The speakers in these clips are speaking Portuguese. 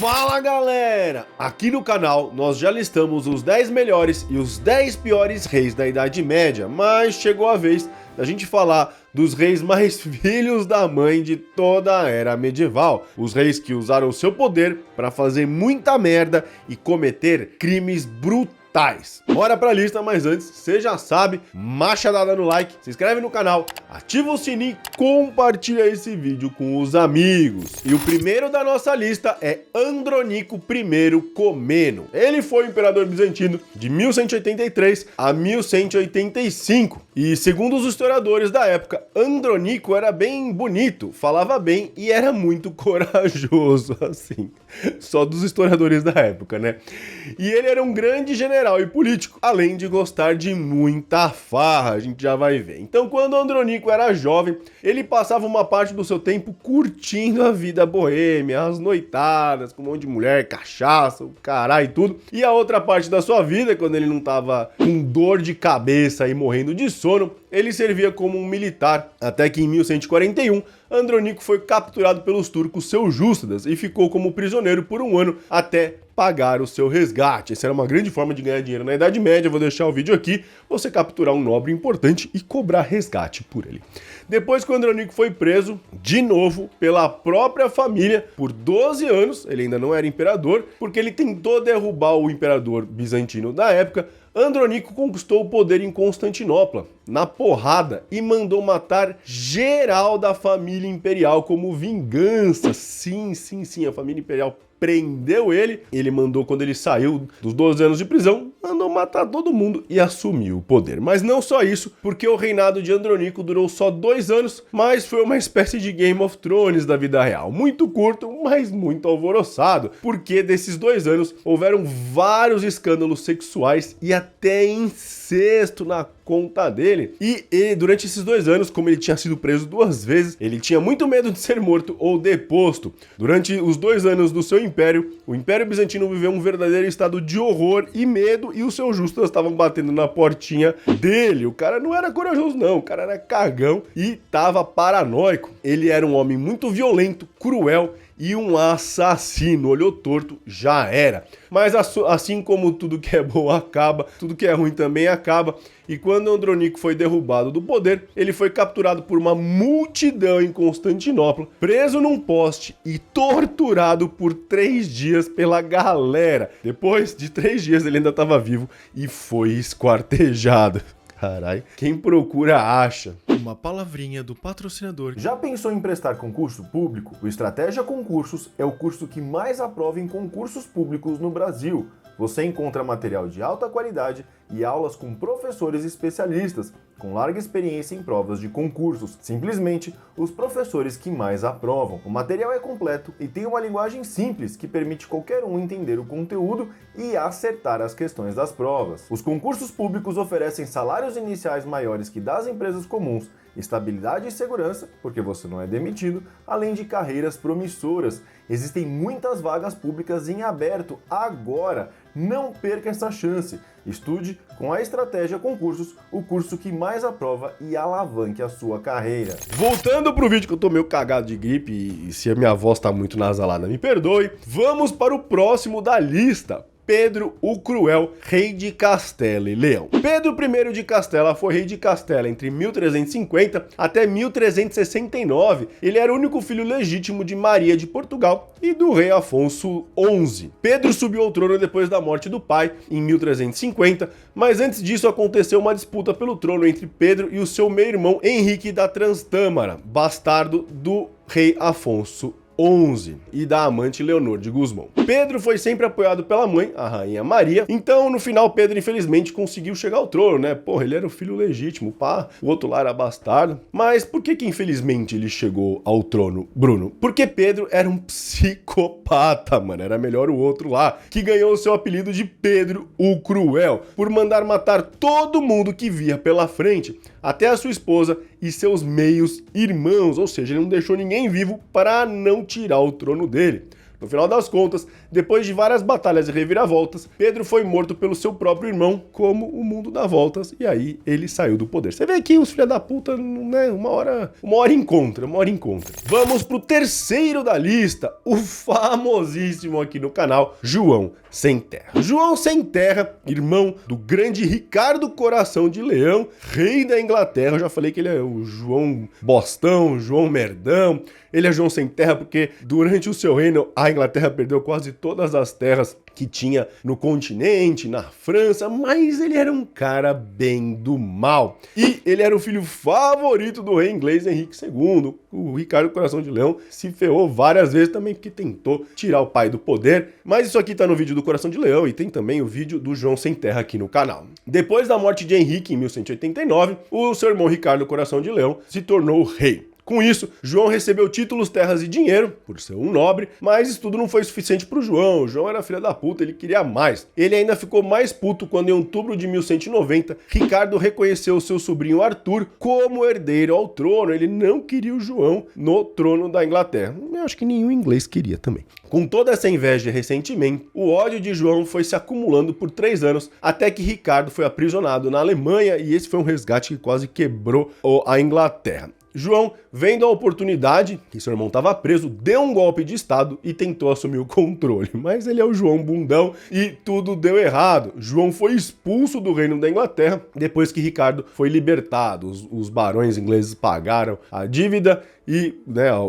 Fala galera! Aqui no canal nós já listamos os 10 melhores e os 10 piores reis da Idade Média, mas chegou a vez da gente falar dos reis mais filhos da mãe de toda a era medieval. Os reis que usaram seu poder para fazer muita merda e cometer crimes brutais. Bora pra lista, mas antes, você já sabe, machadada no like, se inscreve no canal, ativa o sininho, compartilha esse vídeo com os amigos. E o primeiro da nossa lista é Andronico I Comeno. Ele foi o imperador bizantino de 1183 a 1185. E segundo os historiadores da época, Andronico era bem bonito, falava bem e era muito corajoso, assim. Só dos historiadores da época, né? E ele era um grande general e político, além de gostar de muita farra, a gente já vai ver. Então, quando Andronico era jovem, ele passava uma parte do seu tempo curtindo a vida boêmia, as noitadas, com um monte de mulher, cachaça, o caralho e tudo. E a outra parte da sua vida, quando ele não tava com dor de cabeça e morrendo de sono, ele servia como um militar, até que em 1141, Andronico foi capturado pelos turcos seljúcidas e ficou como prisioneiro por um ano até pagar o seu resgate. Essa era uma grande forma de ganhar dinheiro na Idade Média. Vou deixar o vídeo aqui, você capturar um nobre importante e cobrar resgate por ele. Depois que o Andronico foi preso, de novo, pela própria família, por 12 anos, ele ainda não era imperador, porque ele tentou derrubar o imperador bizantino da época, Andronico conquistou o poder em Constantinopla, na porrada, e mandou matar geral da família imperial como vingança. Sim, a família imperial prendeu ele mandou, quando ele saiu dos 12 anos de prisão, mandou matar todo mundo e assumiu o poder. Mas não só isso, porque o reinado de Andronico durou só 2 anos, mas foi uma espécie de Game of Thrones da vida real. Muito curto, mas muito alvoroçado, porque desses 2 anos houveram vários escândalos sexuais e até incesto na conta dele. E durante esses 2 anos, como ele tinha sido preso 2 vezes, ele tinha muito medo de ser morto ou deposto. Durante os 2 anos do seu império, o Império Bizantino viveu um verdadeiro estado de horror e medo, e os seljúcidas estavam batendo na portinha dele. O cara não era corajoso não, o cara era cagão e tava paranoico. Ele era um homem muito violento, cruel e um assassino. Olhou torto, já era. Mas assim como tudo que é bom acaba, tudo que é ruim também acaba. E quando Andronico foi derrubado do poder, ele foi capturado por uma multidão em Constantinopla, preso num poste e torturado por 3 dias pela galera. Depois de 3 dias ele ainda estava vivo e foi esquartejado. Carai, quem procura acha. Uma palavrinha do patrocinador. Já pensou em prestar concurso público? O Estratégia Concursos é o curso que mais aprova em concursos públicos no Brasil. Você encontra material de alta qualidade e aulas com professores especialistas, com larga experiência em provas de concursos. Simplesmente, os professores que mais aprovam. O material é completo e tem uma linguagem simples que permite qualquer um entender o conteúdo e acertar as questões das provas. Os concursos públicos oferecem salários iniciais maiores que das empresas comuns, estabilidade e segurança, porque você não é demitido, além de carreiras promissoras. Existem muitas vagas públicas em aberto agora. Não perca essa chance. Estude com a Estratégia Concursos, o curso que mais aprova e alavanque a sua carreira. Voltando pro vídeo, que eu tô meio cagado de gripe e se a minha voz tá muito nasalada, me perdoe. Vamos para o próximo da lista. Pedro o Cruel, rei de Castela e Leão. Pedro I de Castela foi rei de Castela entre 1350 até 1369. Ele era o único filho legítimo de Maria de Portugal e do rei Afonso XI. Pedro subiu ao trono depois da morte do pai, em 1350, mas antes disso aconteceu uma disputa pelo trono entre Pedro e o seu meio-irmão Henrique da Trastâmara, bastardo do rei Afonso XI e da amante Leonor de Gusmão. Pedro foi sempre apoiado pela mãe, a rainha Maria, então no final Pedro infelizmente conseguiu chegar ao trono, né? Porra, ele era o filho legítimo, pá, o outro lá era bastardo. Mas por que infelizmente ele chegou ao trono, Bruno? Porque Pedro era um psicopata, mano, era melhor o outro lá, que ganhou o seu apelido de Pedro o Cruel, por mandar matar todo mundo que via pela frente, até a sua esposa e seus meios irmãos, ou seja, ele não deixou ninguém vivo para não tirar o trono dele. No final das contas, depois de várias batalhas e reviravoltas, Pedro foi morto pelo seu próprio irmão, como o mundo dá voltas, e aí ele saiu do poder. Você vê que os filha da puta, né, uma hora encontra. Vamos pro terceiro da lista, o famosíssimo aqui no canal, João Sem Terra. João Sem Terra, irmão do grande Ricardo Coração de Leão, rei da Inglaterra. Eu já falei que ele é o João Bostão, João Merdão. Ele é João Sem Terra porque durante o seu reino a Inglaterra perdeu quase todas as terras que tinha no continente, na França, mas ele era um cara bem do mal. E ele era o filho favorito do rei inglês Henrique II. O Ricardo Coração de Leão se ferrou várias vezes também porque tentou tirar o pai do poder, mas isso aqui tá no vídeo do Coração de Leão e tem também o vídeo do João Sem Terra aqui no canal. Depois da morte de Henrique em 1189, o seu irmão Ricardo Coração de Leão se tornou rei. Com isso, João recebeu títulos, terras e dinheiro, por ser um nobre, mas isso tudo não foi suficiente pro João. O João era filho da puta, ele queria mais. Ele ainda ficou mais puto quando, em outubro de 1190, Ricardo reconheceu seu sobrinho Arthur como herdeiro ao trono. Ele não queria o João no trono da Inglaterra. Eu acho que nenhum inglês queria também. Com toda essa inveja e ressentimento, o ódio de João foi se acumulando por 3 anos, até que Ricardo foi aprisionado na Alemanha, e esse foi um resgate que quase quebrou a Inglaterra. João, vendo a oportunidade, que seu irmão estava preso, deu um golpe de estado e tentou assumir o controle. Mas ele é o João Bundão e tudo deu errado. João foi expulso do reino da Inglaterra depois que Ricardo foi libertado. Os barões ingleses pagaram a dívida e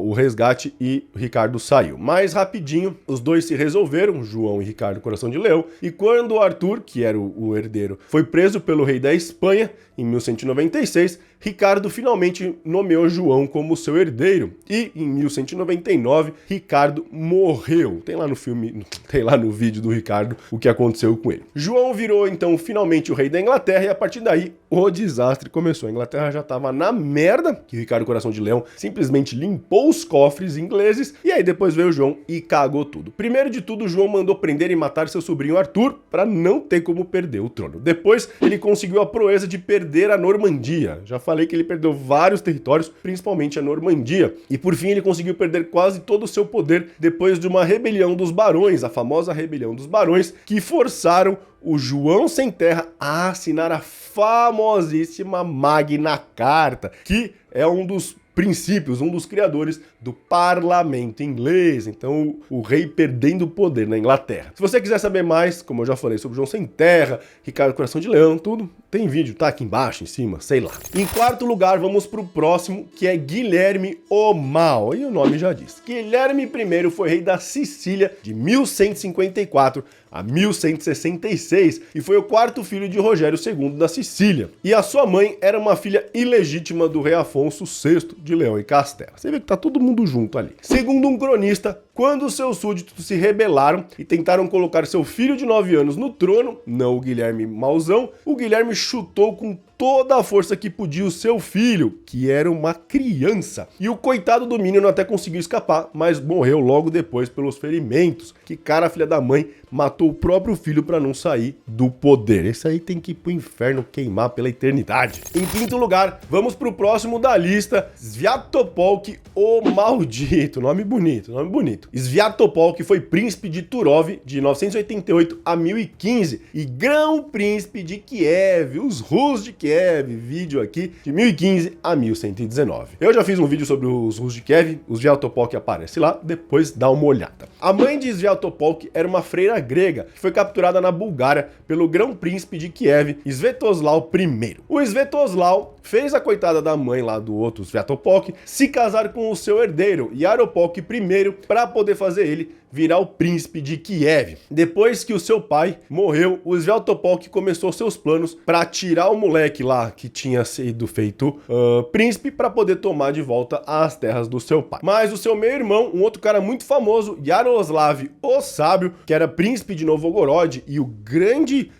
o resgate e Ricardo saiu. Mais rapidinho, os dois se resolveram, João e Ricardo Coração de Leão, e quando Arthur, que era o herdeiro, foi preso pelo rei da Espanha, em 1196, Ricardo finalmente nomeou João como seu herdeiro, e em 1199, Ricardo morreu. Tem lá no filme, tem lá no vídeo do Ricardo o que aconteceu com ele. João virou então finalmente o rei da Inglaterra, e a partir daí o desastre começou. A Inglaterra já estava na merda, que Ricardo Coração de Leão simplesmente limpou os cofres ingleses, e aí depois veio o João e cagou tudo. Primeiro de tudo, João mandou prender e matar seu sobrinho Arthur, para não ter como perder o trono. Depois, ele conseguiu a proeza de perder a Normandia. Já falei que ele perdeu vários territórios, principalmente a Normandia. E por fim, ele conseguiu perder quase todo o seu poder depois de uma rebelião dos barões, a famosa rebelião dos barões, que forçaram o João Sem Terra a assinar a famosíssima Magna Carta, que é um dos princípios, um dos criadores do parlamento inglês. Então, o rei perdendo o poder na Inglaterra. Se você quiser saber mais, como eu já falei, sobre João Sem Terra, Ricardo Coração de Leão, tudo, tem vídeo, tá aqui embaixo, em cima, sei lá. Em quarto lugar, vamos pro próximo, que é Guilherme o Mau. E o nome já diz. Guilherme I foi rei da Sicília de 1154 a 1166 e foi o quarto filho de Rogério II da Sicília. E a sua mãe era uma filha ilegítima do rei Afonso VI de Leão e Castela. Você vê que tá todo mundo junto ali. Segundo um cronista, quando seus súditos se rebelaram e tentaram colocar seu filho de 9 anos no trono, não o Guilherme Mauzão, o Guilherme chutou com toda a força que podia o seu filho, que era uma criança. E o coitado do menino até conseguiu escapar, mas morreu logo depois pelos ferimentos. Que cara, filha da mãe, matou o próprio filho para não sair do poder. Esse aí tem que ir pro inferno queimar pela eternidade. Em quinto lugar, vamos pro próximo da lista, Sviatopolk o Maldito. Nome bonito, nome bonito. Sviatopolk foi príncipe de Turov de 988 a 1015 e grão-príncipe de Kiev, os Rus de Kiev, vídeo aqui de 1015 a 1119. Eu já fiz um vídeo sobre os Rus de Kiev, o Sviatopolk aparece lá, depois dá uma olhada. A mãe de Sviatopolk era uma freira grega que foi capturada na Bulgária pelo grão-príncipe de Kiev, Svetoslau I. O Svetoslau fez a coitada da mãe lá do outro Sviatopolk se casar com o seu herdeiro, Yaropolk I, para poder fazer ele virar o príncipe de Kiev. Depois que o seu pai morreu, o Sviatopolk começou seus planos para tirar o moleque lá que tinha sido feito príncipe para poder tomar de volta as terras do seu pai. Mas o seu meio-irmão, um outro cara muito famoso, Yaroslav o Sábio, que era príncipe de Novgorod e o grande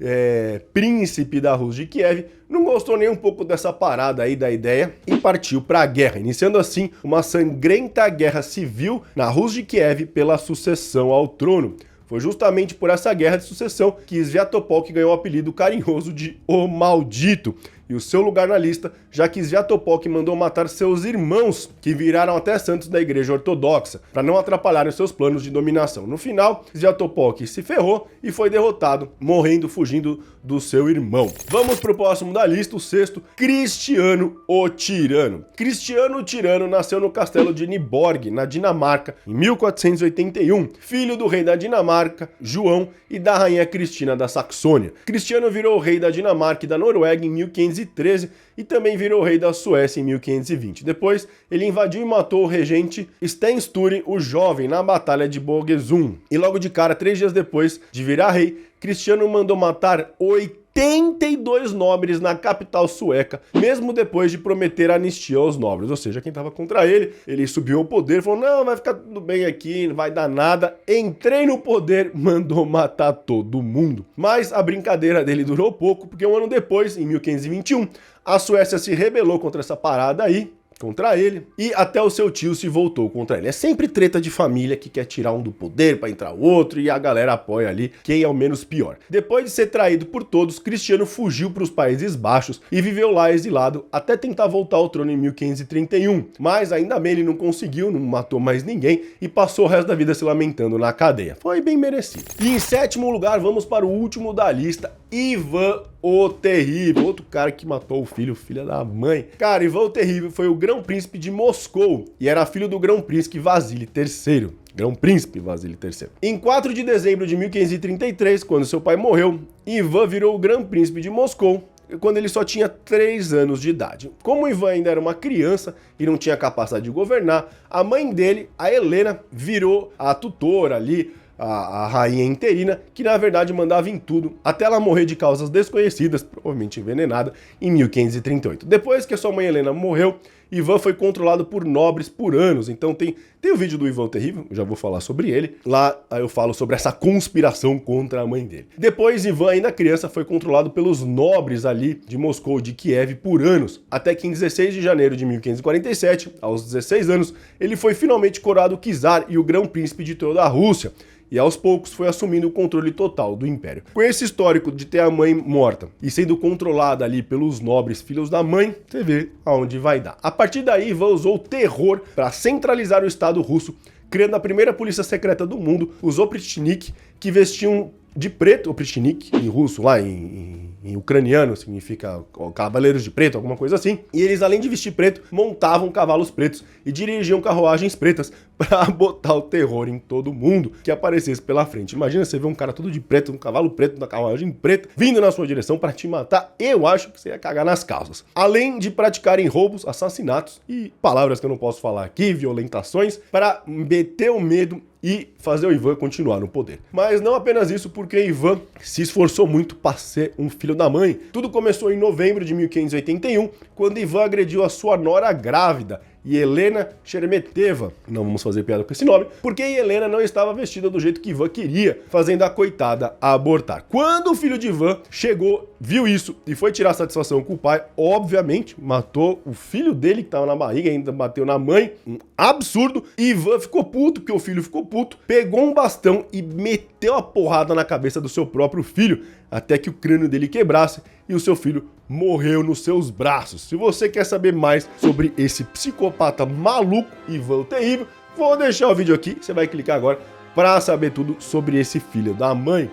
príncipe da Rússia de Kiev, não gostou nem um pouco dessa parada aí da ideia e partiu para a guerra, iniciando assim uma sangrenta guerra civil na Rússia de Kiev pela sucessão ao trono. Foi justamente por essa guerra de sucessão que Sviatopolk ganhou o apelido carinhoso de O Maldito. e o seu lugar na lista, já que Sviatopolk mandou matar seus irmãos, que viraram até santos da igreja ortodoxa, para não atrapalharem seus planos de dominação. No final, Sviatopolk se ferrou e foi derrotado, morrendo fugindo do seu irmão. Vamos pro próximo da lista, o sexto, Cristiano o Tirano. Cristiano o Tirano nasceu no castelo de Nyborg, na Dinamarca, em 1481, filho do rei da Dinamarca, João, e da rainha Cristina da Saxônia. Cristiano virou rei da Dinamarca e da Noruega em 1513 e também virou rei da Suécia em 1520. Depois, ele invadiu e matou o regente Sten Sture, o jovem, na Batalha de Bogesund. E logo de cara, 3 dias depois de virar rei, Cristiano mandou matar 82 nobres na capital sueca, mesmo depois de prometer anistia aos nobres. Ou seja, quem estava contra ele subiu ao poder, falou, não, vai ficar tudo bem aqui, não vai dar nada. Entrei no poder, mandou matar todo mundo. Mas a brincadeira dele durou pouco, porque um ano depois, em 1521, a Suécia se rebelou contra essa parada aí, contra ele, e até o seu tio se voltou contra ele. É sempre treta de família que quer tirar um do poder para entrar o outro e a galera apoia ali quem é o menos pior. Depois de ser traído por todos, Cristiano fugiu para os Países Baixos e viveu lá exilado até tentar voltar ao trono em 1531, mas ainda bem ele não conseguiu, não matou mais ninguém e passou o resto da vida se lamentando na cadeia. Foi bem merecido. E em sétimo lugar, vamos para o último da lista, Ivan o Terrível, outro cara que matou o filho da mãe. Cara, Ivan o Terrível foi o Grão-Príncipe de Moscou e era filho do Grão-Príncipe Vasily III. Grão-Príncipe Vasily III. Em 4 de dezembro de 1533, quando seu pai morreu, Ivan virou o Grão-Príncipe de Moscou quando ele só tinha 3 anos de idade. Como Ivan ainda era uma criança e não tinha capacidade de governar, a mãe dele, a Helena, virou a tutora ali, a rainha interina, que na verdade mandava em tudo, até ela morrer de causas desconhecidas, provavelmente envenenada, em 1538. Depois que a sua mãe Helena morreu, Ivan foi controlado por nobres por anos. Então tem o vídeo do Ivan o Terrível, já vou falar sobre ele. Lá eu falo sobre essa conspiração contra a mãe dele. Depois, Ivan, ainda criança, foi controlado pelos nobres ali de Moscou, de Kiev, por anos. Até que em 16 de janeiro de 1547, aos 16 anos, ele foi finalmente coroado czar e o grão-príncipe de toda a Rússia. E aos poucos foi assumindo o controle total do império. Com esse histórico de ter a mãe morta e sendo controlada ali pelos nobres filhos da mãe, você vê aonde vai dar. A partir daí, Ivan usou o terror para centralizar o Estado russo, criando a primeira polícia secreta do mundo, os oprichnik, que vestiam de preto, oprichnik em russo, lá em ucraniano significa cavaleiros de preto, alguma coisa assim. E eles, além de vestir preto, montavam cavalos pretos e dirigiam carruagens pretas para botar o terror em todo mundo que aparecesse pela frente. Imagina você ver um cara todo de preto, um cavalo preto, na carruagem preta, vindo na sua direção para te matar. Eu acho que você ia cagar nas calças. Além de praticarem roubos, assassinatos e palavras que eu não posso falar aqui, violentações, para meter o medo e fazer o Ivan continuar no poder. Mas não apenas isso, porque Ivan se esforçou muito para ser um filho da mãe. Tudo começou em novembro de 1581, quando Ivan agrediu a sua nora grávida, Helena Sheremeteva, não vamos fazer piada com esse nome, porque Helena não estava vestida do jeito que Ivan queria, fazendo a coitada abortar. Quando o filho de Ivan chegou, viu isso e foi tirar satisfação com o pai, obviamente matou o filho dele que estava na barriga, ainda bateu na mãe, um absurdo. Ivan ficou puto, porque o filho ficou puto, pegou um bastão e meteu a porrada na cabeça do seu próprio filho, até que o crânio dele quebrasse e o seu filho morreu nos seus braços. Se você quer saber mais sobre esse psicopata maluco, Ivan o Terrível, vou deixar o vídeo aqui, você vai clicar agora para saber tudo sobre esse filho da mãe.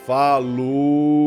Falou!